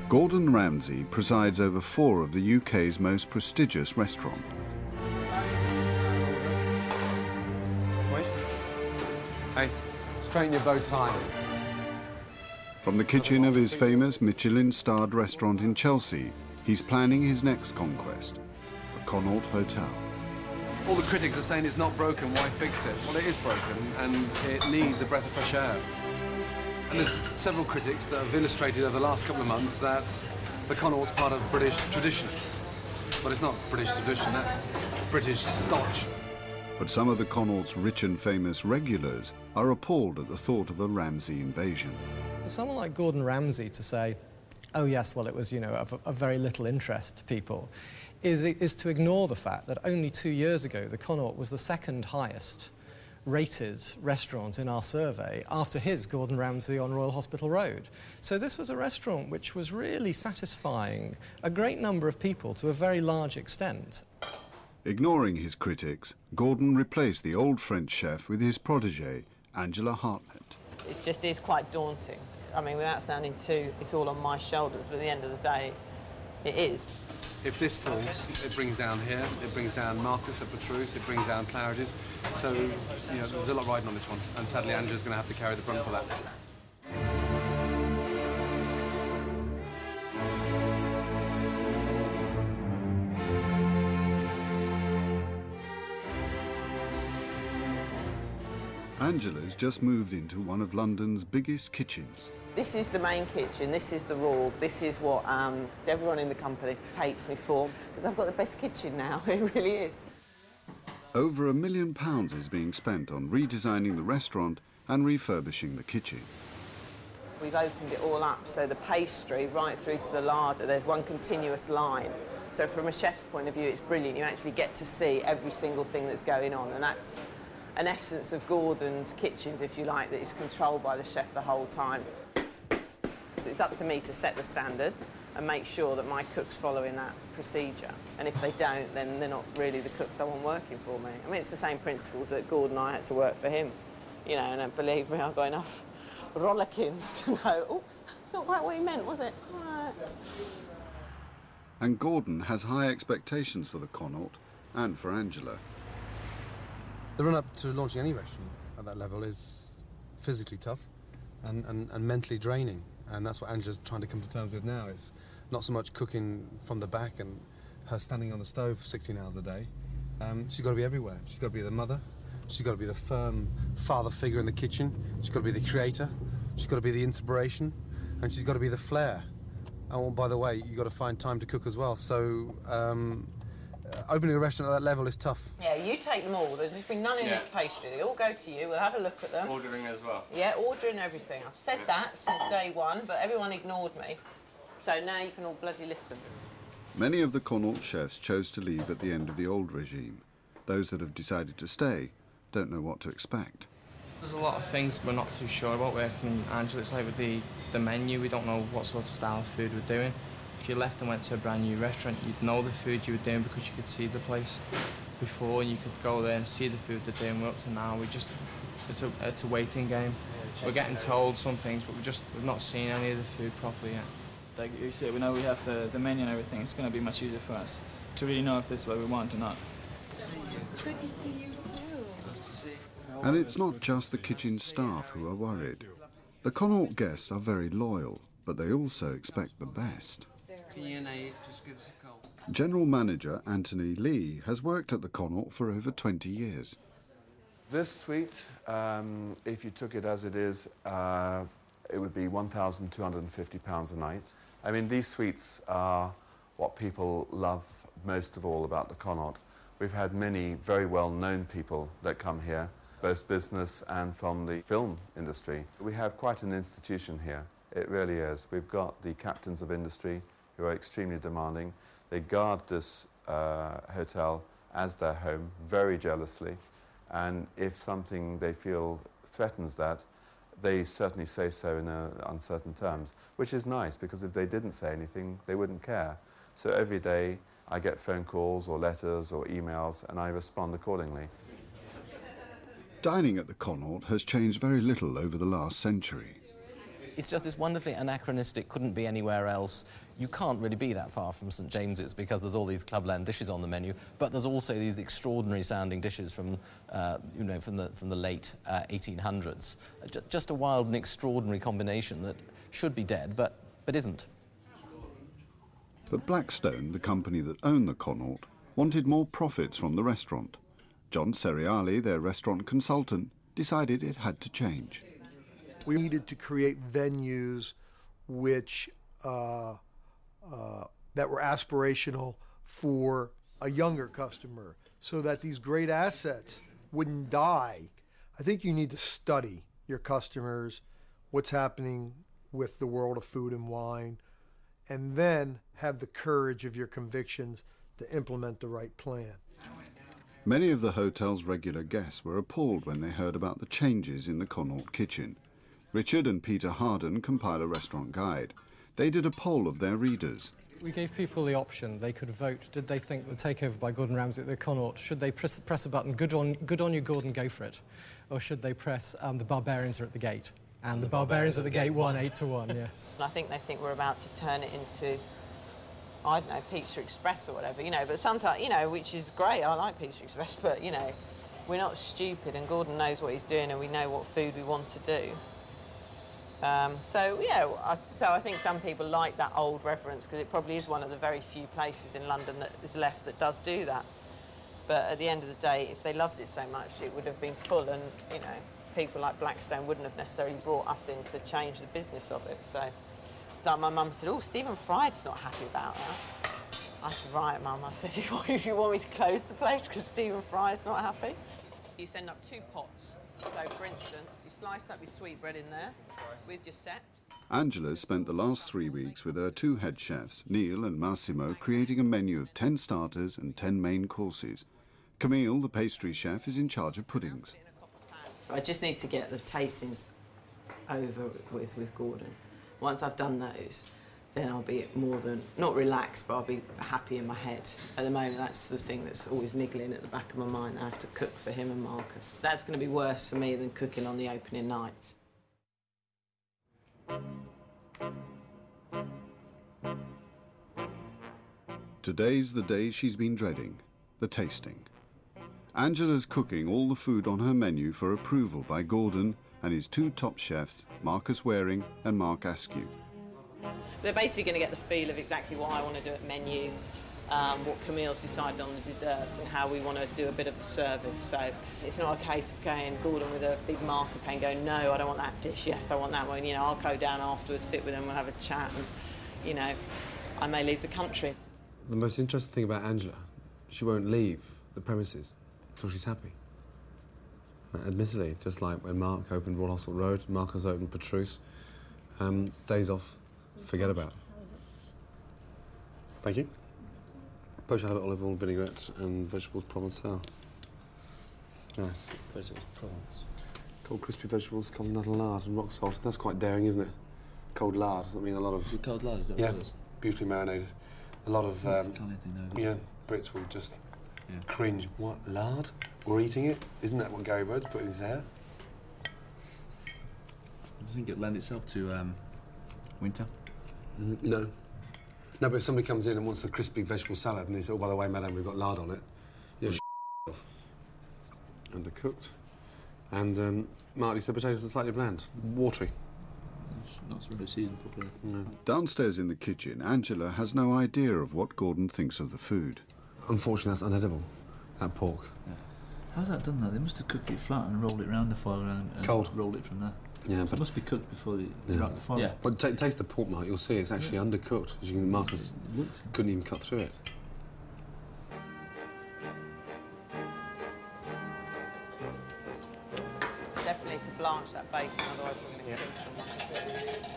Gordon Ramsay presides over 4 of the UK's most prestigious restaurants. Wait. Hey, straighten your bow tie. From the kitchen of his famous Michelin-starred restaurant in Chelsea, he's planning his next conquest, the Connaught Hotel. All the critics are saying it's not broken, why fix it? Well, it is broken, and it needs a breath of fresh air. And there's several critics that have illustrated over the last couple of months that the Connaught's part of British tradition. But it's not British tradition, that's British stodge. But some of the Connaught's rich and famous regulars are appalled at the thought of a Ramsay invasion. For someone like Gordon Ramsay to say, oh yes, well it was, you know, of very little interest to people, is to ignore the fact that only 2 years ago the Connaught was the second highest rated restaurant in our survey after his Gordon Ramsay on Royal Hospital Road. So this was a restaurant which was really satisfying a great number of people to a very large extent. Ignoring his critics, Gordon replaced the old French chef with his protégée, Angela Hartnett. It just is quite daunting. I mean, without sounding too, it's all on my shoulders, but at the end of the day, it is. If this falls, it brings down here, it brings down Marcus at Petrus, it brings down Claridge's. So, you know, there's a lot riding on this one, and sadly Angela's going to have to carry the brunt for that. Angela's just moved into one of London's biggest kitchens. This is the main kitchen, this is the raw, this is what everyone in the company takes me for, because I've got the best kitchen now, it really is. Over £1 million is being spent on redesigning the restaurant and refurbishing the kitchen. We've opened it all up, so the pastry right through to the larder, there's one continuous line. So from a chef's point of view, it's brilliant. You actually get to see every single thing that's going on, and that's an essence of Gordon's kitchens, if you like, that is controlled by the chef the whole time. So it's up to me to set the standard and make sure that my cook's following that procedure. And if they don't, then they're not really the cooks I want working for me. I mean, it's the same principles that Gordon and I had to work for him. You know, and believe me, I've got enough rollickins to know, oops, it's not quite what he meant, was it? Right. And Gordon has high expectations for the Connaught and for Angela. The run-up to launching any restaurant at that level is physically tough and mentally draining. And that's what Angela's trying to come to terms with now. It's not so much cooking from the back and her standing on the stove for 16 hours a day. She's got to be everywhere. She's got to be the mother. She's got to be the firm father figure in the kitchen. She's got to be the creator. She's got to be the inspiration. And she's got to be the flair. Oh, by the way, you've got to find time to cook as well. So opening a restaurant at that level is tough. Yeah, you take them all. There's been none in this pastry. They all go to you. We'll have a look at them. Ordering as well? Yeah, ordering everything. I've said that since day one, but everyone ignored me. So now you can all bloody listen. Many of the Connaught chefs chose to leave at the end of the old regime. Those that have decided to stay don't know what to expect. There's a lot of things we're not too sure about working, Angela. It's like with the menu, we don't know what sort of style of food we're doing. If you left and went to a brand new restaurant, you'd know the food you were doing because you could see the place before, and you could go there and see the food they're doing. We're up to now, it's a waiting game. We're getting told some things, but we've not seen any of the food properly yet. Like you said, we know we have the menu and everything. It's going to be much easier for us to really know if this is what we want or not. Good to see you too. And it's not just the kitchen staff who are worried. The Connaught guests are very loyal, but they also expect the best. General Manager Anthony Lee has worked at the Connaught for over 20 years. This suite, if you took it as it is, it would be £1,250 a night. I mean, these suites are what people love most of all about the Connaught. We've had many very well-known people that come here, both business and from the film industry. We have quite an institution here. It really is. We've got the captains of industry who are extremely demanding. They guard this hotel as their home very jealously, and if something they feel threatens that, they certainly say so in uncertain terms, which is nice, because if they didn't say anything, they wouldn't care. So every day I get phone calls or letters or emails, and I respond accordingly. Dining at the Connaught has changed very little over the last century. It's just this wonderfully anachronistic, couldn't be anywhere else. You can't really be that far from St James's because there's all these clubland dishes on the menu, but there's also these extraordinary sounding dishes from, you know, from the late 1800s. Just a wild and extraordinary combination that should be dead, but isn't. But Blackstone, the company that owned the Connaught, wanted more profits from the restaurant. John Seriali, their restaurant consultant, decided it had to change. We needed to create venues which that were aspirational for a younger customer, so that these great assets wouldn't die. I think you need to study your customers, what's happening with the world of food and wine, and then have the courage of your convictions to implement the right plan. Many of the hotel's regular guests were appalled when they heard about the changes in the Connaught kitchen. Richard and Peter Harden compile a restaurant guide. They did a poll of their readers. We gave people the option. They could vote. Did they think the takeover by Gordon Ramsay at the Connaught, should they press a button, good on you, Gordon, go for it? Or should they press, the barbarians are at the gate? And the barbarians at the gate won 8-1, yes. I think they think we're about to turn it into, I don't know, Pizza Express or whatever, you know, but sometimes, you know, which is great, I like Pizza Express, but, you know, we're not stupid and Gordon knows what he's doing and we know what food we want to do. So, yeah, so I think some people like that old reference because it probably is one of the very few places in London that is left that does do that. But at the end of the day, if they loved it so much, it would have been full and, you know, people like Blackstone wouldn't have necessarily brought us in to change the business of it. So, like my mum said, oh, Stephen Fry's not happy about that. I said, right, Mum, I said, if you want me to close the place because Stephen Fry's not happy. You send up 2 pots. So, for instance, you slice up your sweetbread in there with your seps. Angela spent the last 3 weeks with her 2 head chefs, Neil and Massimo, creating a menu of 10 starters and 10 main courses. Camille, the pastry chef, is in charge of puddings. I just need to get the tastings over with Gordon. Once I've done those, then I'll be more than, not relaxed, but I'll be happy in my head. At the moment, that's the thing that's always niggling at the back of my mind. I have to cook for him and Marcus. That's going to be worse for me than cooking on the opening night. Today's the day she's been dreading, the tasting. Angela's cooking all the food on her menu for approval by Gordon and his 2 top chefs, Marcus Waring and Mark Askew. They're basically going to get the feel of exactly what I want to do at menu, what Camille's decided on the desserts and how we want to do a bit of the service. So it's not a case of going Gordon with a big marker pen going, no, I don't want that dish, yes, I want that one. You know, I'll go down afterwards, sit with them, we'll have a chat and, you know, I may leave the country. The most interesting thing about Angela, she won't leave the premises until she's happy. Admittedly, just like when Mark opened Royal Hospital Road, Marcus opened Petrus, days off, forget about it. Thank you. Poached halibut, olive oil, vinaigrette and vegetables Provençal. Nice. Vegetables Provence. Cold crispy vegetables, cold nut and lard and rock salt. That's quite daring, isn't it? Cold lard. I mean, a lot of... Cold lard, is that yeah, what it is? beautifully marinated. A lot of... That's the Italian thing, though. Yeah, Brits will just cringe. What, lard? We're eating it? Isn't that what Gary Rhodes put in his hair? I think it lends itself to winter. No. No, but if somebody comes in and wants a crispy vegetable salad and they say, oh, by the way, madam, we've got lard on it, you're off. Undercooked. And, Mark, you said potatoes are slightly bland, watery. It's not really seasoned properly. No. Downstairs in the kitchen, Angela has no idea of what Gordon thinks of the food. Unfortunately, that's unedible, that pork. Yeah. How's that done, though? They must have cooked it flat and rolled it around the fire and cold. Rolled it from there. Yeah, so but it must be cooked before they wrap the fire. Yeah. Well, taste the pork, Mark. You'll see it's actually undercooked. As you can, Marcus couldn't even cut through it. Definitely to blanch that bacon, otherwise we're going to kill it.